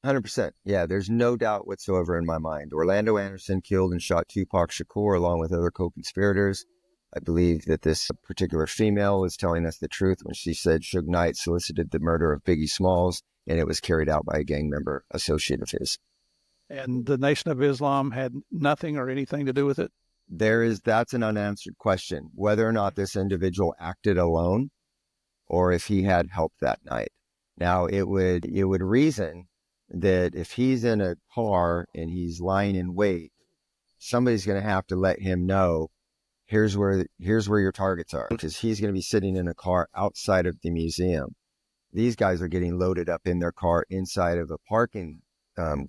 100%. Yeah, there's no doubt whatsoever in my mind. Orlando Anderson killed and shot Tupac Shakur along with other co-conspirators. I believe that this particular female was telling us the truth when she said Suge Knight solicited the murder of Biggie Smalls, and it was carried out by a gang member associate of his. And the Nation of Islam had nothing or anything to do with it? That's an unanswered question, whether or not this individual acted alone or if he had help that night. Now, it would reason that if he's in a car and he's lying in wait, somebody's going to have to let him know, here's where your targets are, because he's going to be sitting in a car outside of the museum. These guys are getting loaded up in their car inside of a parking, a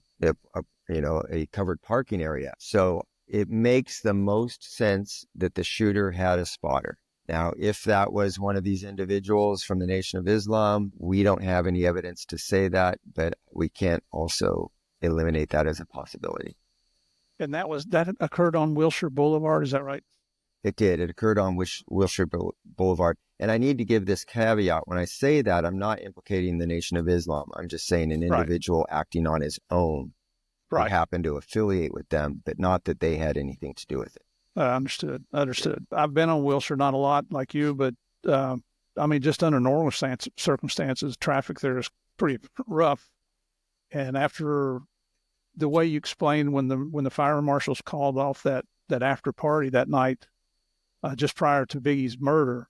covered parking area. So it makes the most sense that the shooter had a spotter. Now, if that was one of these individuals from the Nation of Islam, we don't have any evidence to say that, but we can't also eliminate that as a possibility. And that occurred on Wilshire Boulevard, is that right? It did. It occurred on Wilshire Boulevard. And I need to give this caveat. When I say that, I'm not implicating the Nation of Islam. I'm just saying an individual acting on his own who happened to affiliate with them, but not that they had anything to do with it. Understood. I've been on Wilshire, not a lot like you, but just under normal circumstances, traffic there is pretty rough. And after the way you explained when the fire marshals called off that after party that night, just prior to Biggie's murder,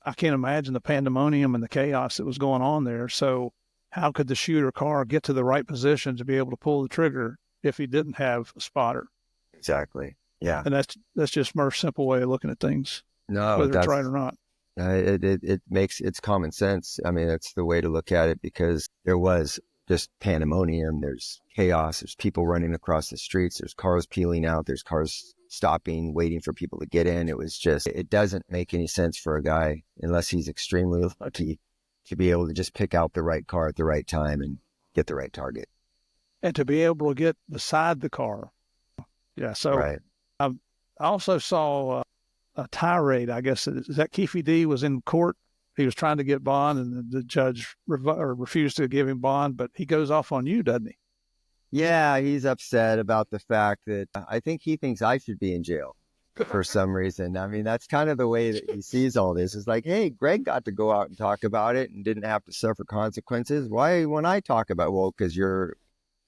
I can't imagine the pandemonium and the chaos that was going on there. So how could the shooter car get to the right position to be able to pull the trigger if he didn't have a spotter? Exactly. Yeah. And that's just Murph's simple way of looking at things. No, whether it's right or not. It's common sense. I mean, that's the way to look at it, because there was just pandemonium. There's chaos. There's people running across the streets. There's cars peeling out. There's cars stopping, waiting for people to get in. It doesn't make any sense for a guy, unless he's extremely lucky, to be able to just pick out the right car at the right time and get the right target. And to be able to get beside the car. Yeah. So I also saw a tirade, I guess. Is that Keefy D was in court? He was trying to get bond, and the judge refused to give him bond, but he goes off on you, doesn't he? Yeah, he's upset about the fact that I think he thinks I should be in jail for some reason. I mean, that's kind of the way that he sees all this. It's like, hey, Greg got to go out and talk about it and didn't have to suffer consequences. Why, when I talk about it? Well, because you're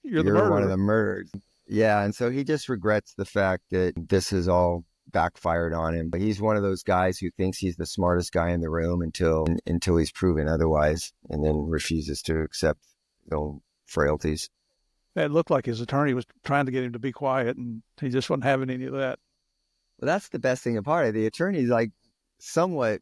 one of the murderers. Yeah, and so he just regrets the fact that this has all backfired on him. But he's one of those guys who thinks he's the smartest guy in the room until he's proven otherwise, and then refuses to accept frailties. It looked like his attorney was trying to get him to be quiet, and he just wasn't having any of that. Well, that's the best thing about it. The attorney's like somewhat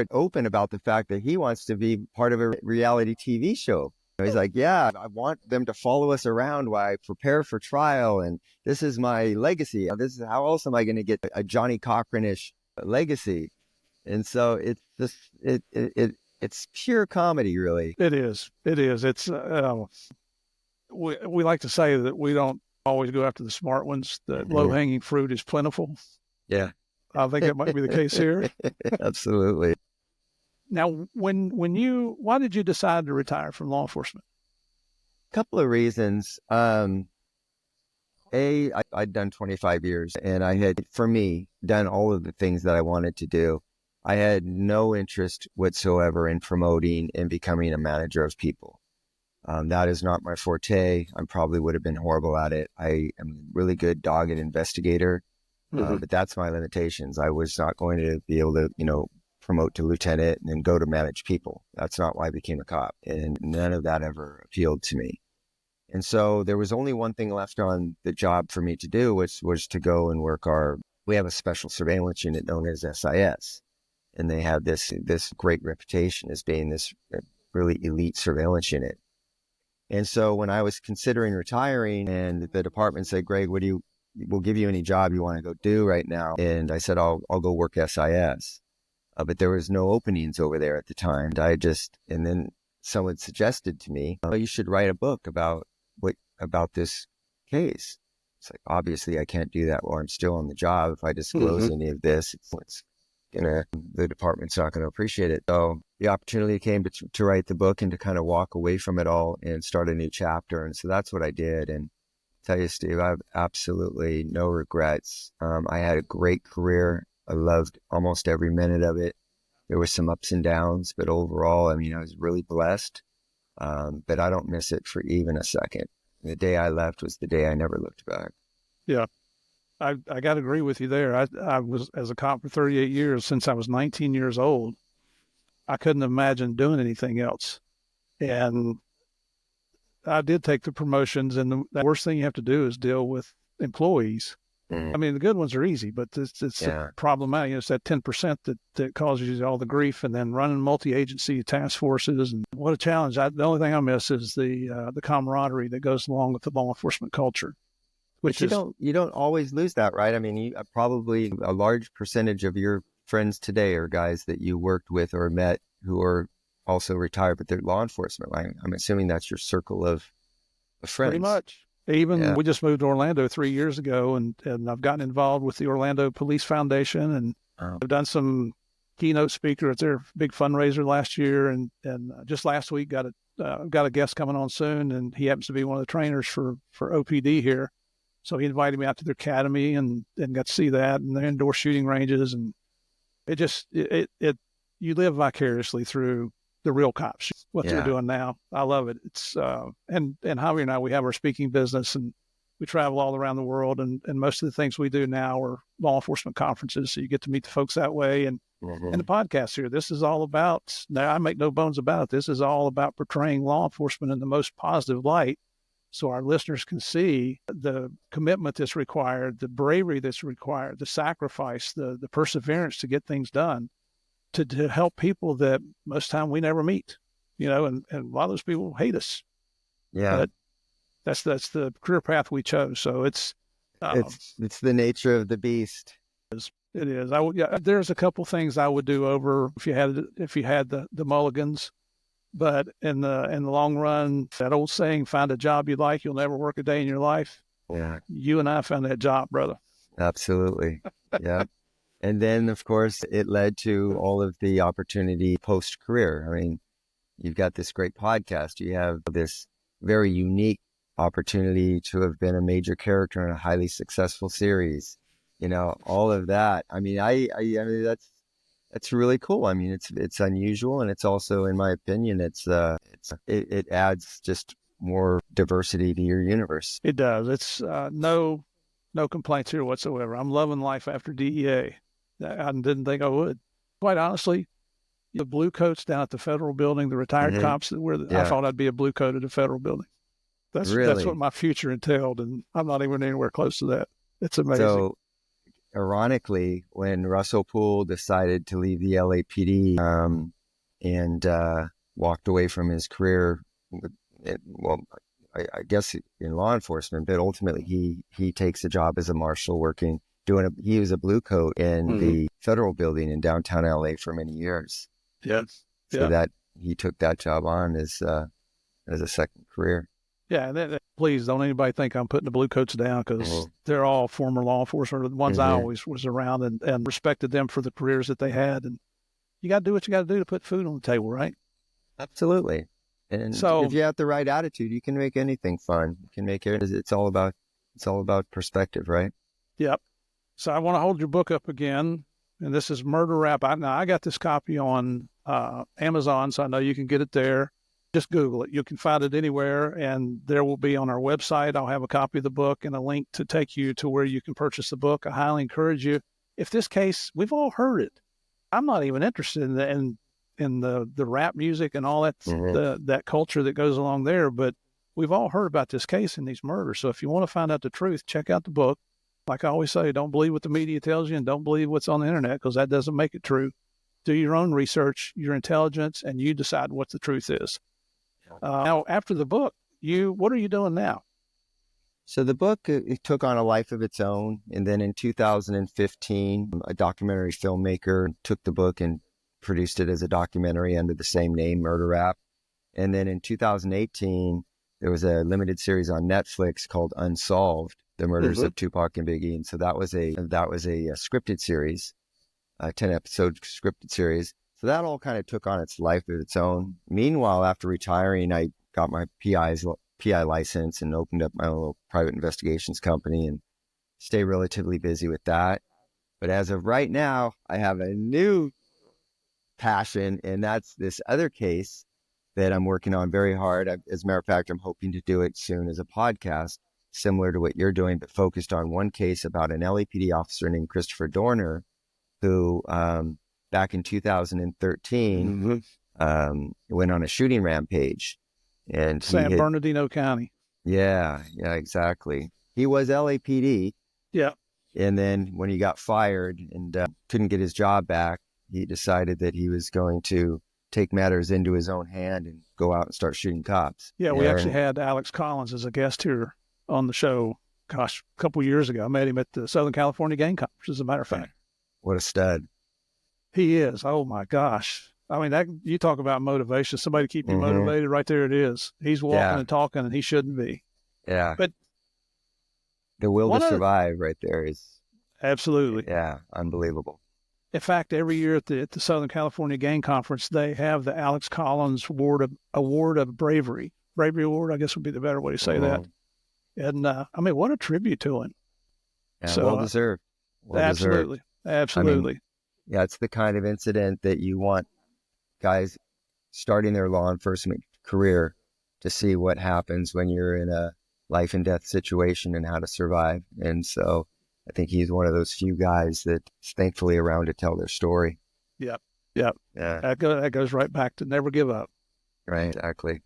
open about the fact that he wants to be part of a reality TV show. He's like, yeah, I want them to follow us around while I prepare for trial, and this is my legacy. This is how else am I going to get a Johnny Cochran-ish legacy? And so it's just it's pure comedy, really. It is. It's we like to say that we don't always go after the smart ones. The low-hanging fruit is plentiful. Yeah, I think that might be the case here. Absolutely. Now, why did you decide to retire from law enforcement? A couple of reasons. I'd done 25 years, and I had, for me, done all of the things that I wanted to do. I had no interest whatsoever in promoting and becoming a manager of people. That is not my forte. I probably would have been horrible at it. I am a really good dogged investigator, but that's my limitations. I was not going to be able to, promote to lieutenant and then go to manage people. That's not why I became a cop. And none of that ever appealed to me. And so there was only one thing left on the job for me to do, which was to go and work we have a special surveillance unit known as SIS. And they have this great reputation as being this really elite surveillance unit. And so when I was considering retiring and the department said, Greg, we'll give you any job you want to go do right now. And I said, I'll go work SIS. But there was no openings over there at the time. And then someone suggested to me, you should write a book about this case. It's like, obviously I can't do that while I'm still on the job. If I disclose any of this, the department's not going to appreciate it. So the opportunity came to write the book and to kind of walk away from it all and start a new chapter. And so that's what I did. And I'll tell you, Steve, I have absolutely no regrets. I had a great career. I loved almost every minute of it. There were some ups and downs, but overall, I was really blessed. But I don't miss it for even a second. The day I left was the day I never looked back. Yeah. I got to agree with you there. I was as a cop for 38 years. Since I was 19 years old, I couldn't imagine doing anything else. And I did take the promotions, and the worst thing you have to do is deal with employees. The good ones are easy, but it's problematic. It's that 10% that causes you all the grief, and then running multi-agency task forces. And what a challenge. The only thing I miss is the camaraderie that goes along with the law enforcement culture. But you don't always lose that, right? Probably a large percentage of your friends today are guys that you worked with or met who are also retired, but they're law enforcement. I'm assuming that's your circle of friends. Pretty much. We just moved to Orlando 3 years ago, and I've gotten involved with the Orlando Police Foundation, and I've done some keynote speaker at their big fundraiser last year, and just last week got a guest coming on soon, and he happens to be one of the trainers for OPD here. So he invited me out to their academy and got to see that and their indoor shooting ranges. And you live vicariously through the real cops, what they're doing now. I love it. It's, and Javier and I, we have our speaking business and we travel all around the world. And most of the things we do now are law enforcement conferences. So you get to meet the folks that way. And the podcast here, this is all about, now I make no bones about it. This is all about portraying law enforcement in the most positive light, so our listeners can see the commitment that's required, the bravery that's required, the sacrifice, the perseverance to get things done, to help people that most time we never meet, and a lot of those people hate us. Yeah. But that's the career path we chose. So it's the nature of the beast. It is. There's a couple things I would do over if you had the mulligans. But in the long run, that old saying, find a job you like, you'll never work a day in your life. Yeah. You and I found that job, brother. Absolutely. Yeah. And then, of course, it led to all of the opportunity post-career. You've got this great podcast. You have this very unique opportunity to have been a major character in a highly successful series. All of that. That's really cool. It's unusual, and it's also, in my opinion, it adds just more diversity to your universe. It does. It's no complaints here whatsoever. I'm loving life after DEA. I didn't think I would. Quite honestly, the blue coats down at the federal building, the retired cops that were, I thought I'd be a blue coat at a federal building. That's what my future entailed, and I'm not even anywhere close to that. It's amazing. So, ironically, when Russell Poole decided to leave the LAPD and walked away from his career, I guess in law enforcement, but ultimately he takes a job as a marshal he was a blue coat in the federal building in downtown LA for many years. Yes. So that he took that job on as a second career. Yeah, and please don't anybody think I'm putting the blue coats down, because they're all former law enforcement, the ones I always was around and respected them for the careers that they had. And you got to do what you got to do to put food on the table, right? Absolutely. And so, if you have the right attitude, you can make anything fun. You can make it. It's all about perspective, right? Yep. So I want to hold your book up again. and this is Murder Rap. I got this copy on Amazon, so I know you can get it there. Just Google it. You can find it anywhere, and there will be on our website. I'll have a copy of the book and a link to take you to where you can purchase the book. I highly encourage you. If this case, we've all heard it. I'm not even interested in the rap music and all that that culture that goes along there, but we've all heard about this case and these murders. So if you want to find out the truth, check out the book. Like I always say, don't believe what the media tells you and don't believe what's on the internet, because that doesn't make it true. Do your own research, your intelligence, and you decide what the truth is. Now, after the book, what are you doing now? So the book, it took on a life of its own. And then in 2015, a documentary filmmaker took the book and produced it as a documentary under the same name, Murder Rap. And then in 2018, there was a limited series on Netflix called Unsolved, The Murders of Tupac and Biggie. And so that was a scripted series, a 10-episode scripted series. So that all kind of took on its life of its own. Meanwhile, after retiring, I got my PI license and opened up my own little private investigations company and stay relatively busy with that. But as of right now, I have a new passion, and that's this other case that I'm working on very hard. As a matter of fact, I'm hoping to do it soon as a podcast, similar to what you're doing, but focused on one case about an LAPD officer named Christopher Dorner, who back in 2013 went on a shooting rampage. And San Bernardino County. Yeah, exactly. He was LAPD. Yeah. And then when he got fired and couldn't get his job back, he decided that he was going to take matters into his own hand and go out and start shooting cops. Yeah, we actually had Alex Collins as a guest here on the show, a couple years ago. I met him at the Southern California Gang Conference, as a matter of fact. What a stud. He is. Oh, my gosh. I mean, you talk about motivation. Somebody keep you motivated. Right there it is. He's walking and talking, and he shouldn't be. Yeah. But the will to survive right there is... Absolutely. Yeah, unbelievable. In fact, every year at the Southern California Gang Conference, they have the Alex Collins Award of Bravery. Bravery Award, I guess would be the better way to say that. And, I mean, what a tribute to him. Yeah, so, well deserved. Absolutely. Absolutely. I mean, it's the kind of incident that you want guys starting their law enforcement career to see what happens when you're in a life and death situation and how to survive. And so I think he's one of those few guys that's thankfully around to tell their story. Yep. Yeah. That goes right back to never give up. Right. Exactly.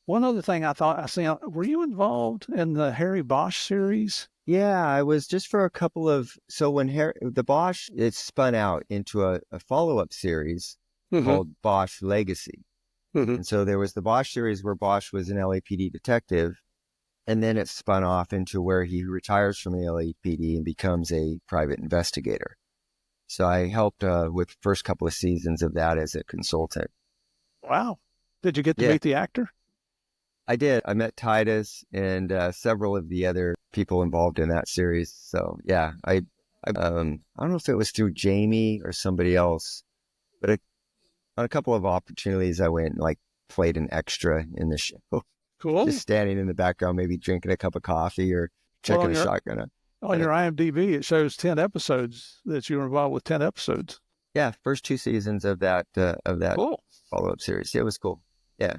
One other thing I thought I seen, were you involved in the Harry Bosch series? Yeah, I was just for a couple of, so when the Bosch, it spun out into a follow-up series called Bosch Legacy. And so there was the Bosch series where Bosch was an LAPD detective, and then it spun off into where he retires from the LAPD and becomes a private investigator. So I helped with the first couple of seasons of that as a consultant. Wow. Did you get to meet the actor? I did. I met Titus and several of the other people involved in that series. So yeah, I don't know if it was through Jamie or somebody else, but on a couple of opportunities, I went and played an extra in the show. Cool. Just standing in the background, maybe drinking a cup of coffee or checking a shotgun. On your IMDb, it shows 10 episodes that you were involved with. 10 episodes. Yeah, first 2 seasons of that cool. follow-up series. It was cool. Yeah.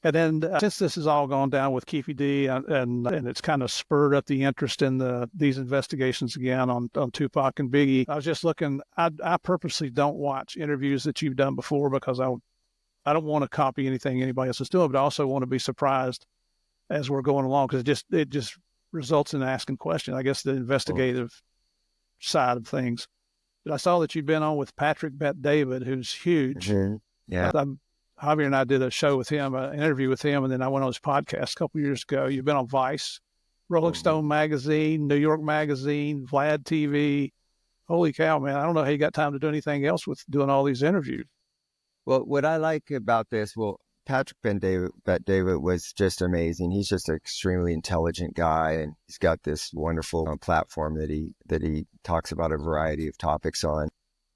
And then since this has all gone down with Keefe D and it's kind of spurred up the interest in these investigations again on Tupac and Biggie, I was just looking. I purposely don't watch interviews that you've done before because I don't want to copy anything anybody else is doing, but I also want to be surprised as we're going along because it just results in asking questions. I guess the investigative side of things. But I saw that you've been on with Patrick Bet-David, who's huge. Yeah. Javier and I did a show with him, an interview with him, and then I went on his podcast a couple of years ago. You've been on Vice, Rolling Stone Magazine, New York Magazine, Vlad TV. Holy cow, man. I don't know how you got time to do anything else with doing all these interviews. Well, what I like about this, Patrick Bet-David was just amazing. He's just an extremely intelligent guy, and he's got this wonderful platform that he talks about a variety of topics on.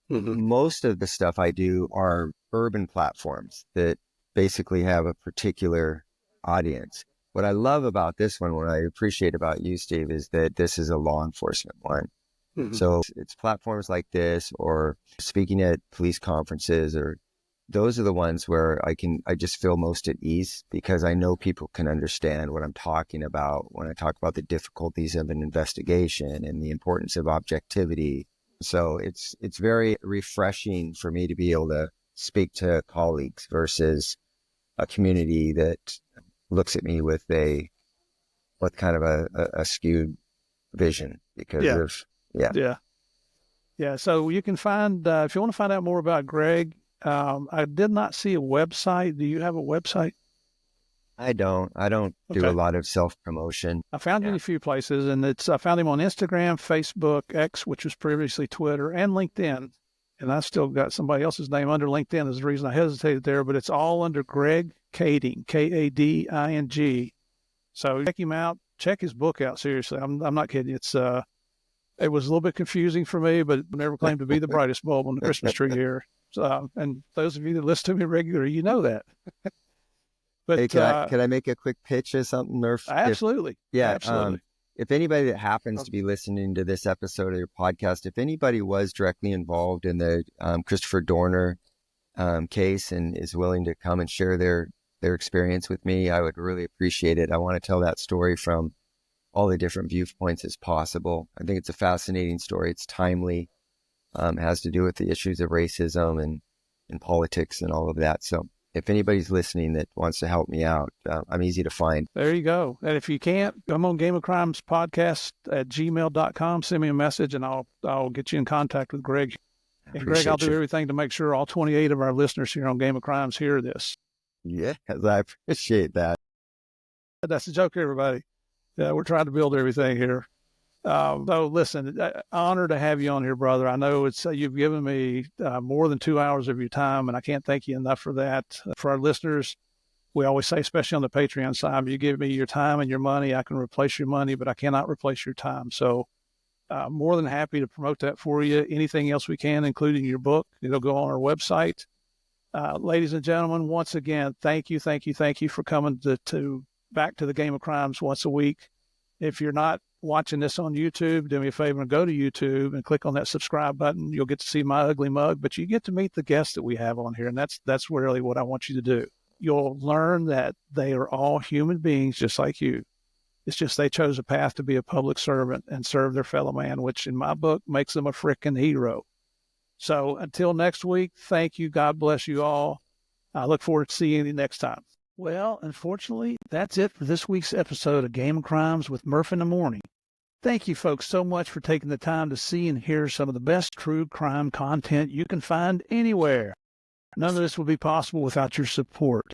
Most of the stuff I do are urban platforms that basically have a particular audience. What I love about this one, what I appreciate about you, Steve, is that this is a law enforcement one. So it's platforms like this or speaking at police conferences, or those are the ones where I just feel most at ease because I know people can understand what I'm talking about when I talk about the difficulties of an investigation and the importance of objectivity. So it's very refreshing for me to be able to speak to colleagues versus a community that looks at me with kind of a skewed vision because Yeah. So you can find, if you want to find out more about Greg, I did not see a website. Do you have a website? I don't do a lot of self-promotion. I found him in a few places, and I found him on Instagram, Facebook, X, which was previously Twitter, and LinkedIn. And I still got somebody else's name under LinkedIn. Is the reason I hesitated there, but it's all under Greg Kading, Kading. So check him out. Check his book out. Seriously, I'm not kidding. It was a little bit confusing for me, but never claimed to be the brightest bulb on the Christmas tree here. So, and those of you that listen to me regularly, you know that. But hey, can I make a quick pitch or something, Murph? Absolutely. Absolutely. If anybody that happens to be listening to this episode of your podcast, if anybody was directly involved in the Christopher Dorner case and is willing to come and share their experience with me, I would really appreciate it. I want to tell that story from all the different viewpoints as possible. I think it's a fascinating story. It's timely, has to do with the issues of racism and politics and all of that. So if anybody's listening that wants to help me out, I'm easy to find. There you go. And if you can't, I'm on Game of Crimes podcast at gmail.com. Send me a message and I'll get you in contact with Greg. And Greg, I'll do everything to make sure all 28 of our listeners here on Game of Crimes hear this. Yes, I appreciate that. That's a joke, everybody. We're trying to build everything here. So listen, honor to have you on here, brother. I know you've given me more than 2 hours of your time, and I can't thank you enough for that. For our listeners, we always say, especially on the Patreon side, you give me your time and your money, I can replace your money, but I cannot replace your time. So more than happy to promote that for you. Anything else we can, including your book, it'll go on our website. Ladies and gentlemen, once again, thank you for coming back to the Game of Crimes once a week. If you're not watching this on YouTube, do me a favor and go to YouTube and click on that subscribe button. You'll get to see my ugly mug, but you get to meet the guests that we have on here, and that's really what I want you to do. You'll learn that they are all human beings just like you. It's just they chose a path to be a public servant and serve their fellow man, which in my book makes them a frickin' hero. So until next week, thank you. God bless you all. I look forward to seeing you next time. Well, unfortunately, that's it for this week's episode of Game of Crimes with Murph in the Morning. Thank you folks so much for taking the time to see and hear some of the best true crime content you can find anywhere. None of this would be possible without your support.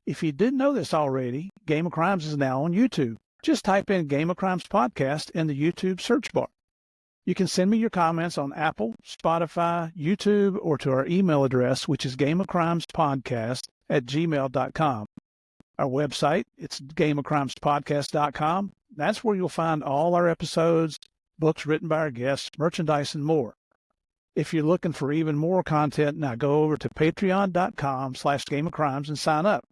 If you didn't know this already, Game of Crimes is now on YouTube. Just type in Game of Crimes Podcast in the YouTube search bar. You can send me your comments on Apple, Spotify, YouTube, or to our email address, which is gameofcrimespodcast@gmail.com. Our website, it's gameofcrimespodcast.com. That's where you'll find all our episodes, books written by our guests, merchandise, and more. If you're looking for even more content, now go over to patreon.com/gameofcrimes and sign up.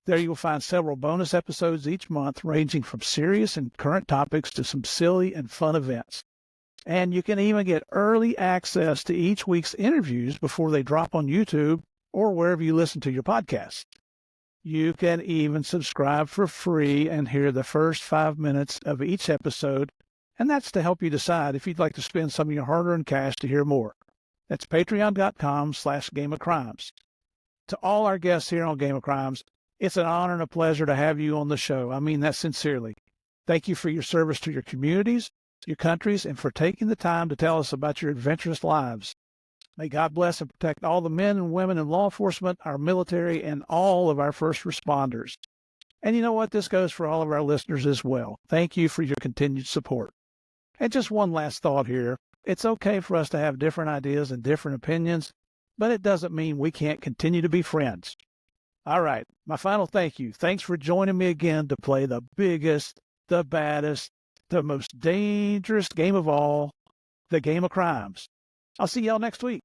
There you'll find several bonus episodes each month, ranging from serious and current topics to some silly and fun events. And you can even get early access to each week's interviews before they drop on YouTube or wherever you listen to your podcasts. You can even subscribe for free and hear the first 5 minutes of each episode, and that's to help you decide if you'd like to spend some of your hard-earned cash to hear more. That's patreon.com/gameofcrimes. To all our guests here on Game of Crimes, it's an honor and a pleasure to have you on the show. I mean that sincerely. Thank you for your service to your communities, your countries, and for taking the time to tell us about your adventurous lives. May God bless and protect all the men and women in law enforcement, our military, and all of our first responders. And you know what? This goes for all of our listeners as well. Thank you for your continued support. And just one last thought here. It's okay for us to have different ideas and different opinions, but it doesn't mean we can't continue to be friends. All right, my final thank you. Thanks for joining me again to play the biggest, the baddest, the most dangerous game of all, the Game of Crimes. I'll see y'all next week.